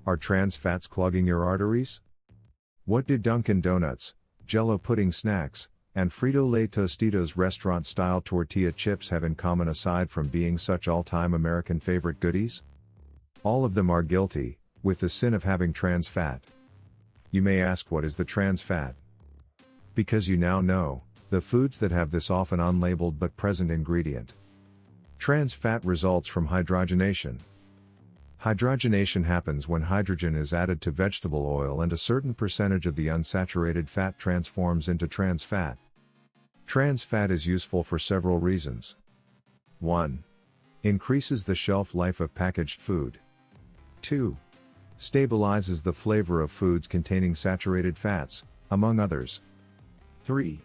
Are trans fats clogging your arteries? What do Dunkin' Donuts, Jell-O pudding snacks, and Frito-Lay Tostitos restaurant-style tortilla chips have in common aside from being such all-time American favorite goodies? All of them are guilty, with the sin of having trans fat. You may ask, what is the trans fat? Because you now know, the foods that have this often unlabeled but present ingredient. Trans fat results from hydrogenation. Hydrogenation happens when hydrogen is added to vegetable oil and a certain percentage of the unsaturated fat transforms into trans fat. Trans fat is useful for several reasons. 1. Increases the shelf life of packaged food. 2. Stabilizes the flavor of foods containing saturated fats, among others. 3.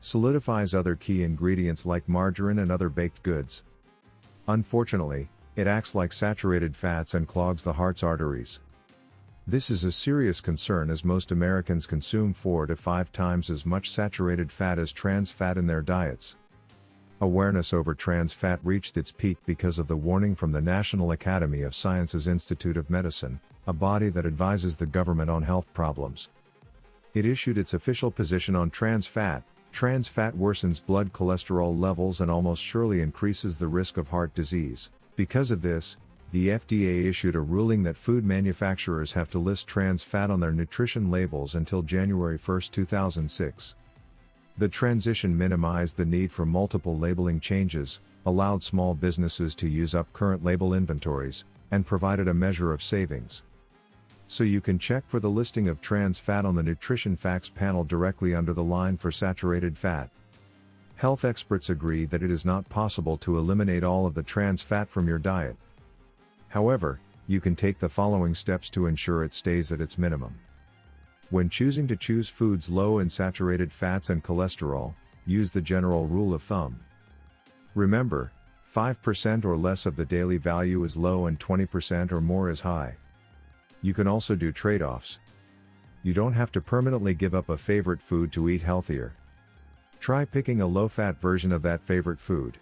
Solidifies other key ingredients like margarine and other baked goods. Unfortunately, it acts like saturated fats and clogs the heart's arteries. This is a serious concern as most Americans consume 4 to 5 times as much saturated fat as trans fat in their diets. Awareness over trans fat reached its peak because of the warning from the National Academy of Sciences Institute of Medicine, a body that advises the government on health problems. It issued its official position on trans fat. Trans fat worsens blood cholesterol levels and almost surely increases the risk of heart disease. Because of this, the FDA issued a ruling that food manufacturers have to list trans fat on their nutrition labels until January 1, 2006. The transition minimized the need for multiple labeling changes, allowed small businesses to use up current label inventories, and provided a measure of savings. So you can check for the listing of trans fat on the Nutrition Facts panel directly under the line for saturated fat. Health experts agree that it is not possible to eliminate all of the trans fat from your diet. However, you can take the following steps to ensure it stays at its minimum. When choose foods low in saturated fats and cholesterol, use the general rule of thumb. Remember, 5% or less of the daily value is low and 20% or more is high. You can also do trade-offs. You don't have to permanently give up a favorite food to eat healthier. Try picking a low-fat version of that favorite food.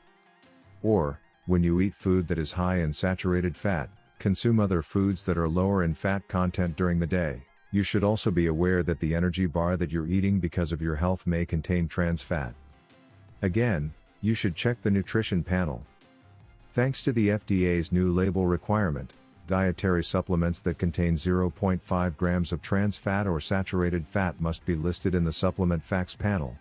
Or, when you eat food that is high in saturated fat, consume other foods that are lower in fat content during the day. You should also be aware that the energy bar that you're eating because of your health may contain trans fat. Again, you should check the nutrition panel. Thanks to the FDA's new label requirement, dietary supplements that contain 0.5 grams of trans fat or saturated fat must be listed in the Supplement Facts panel.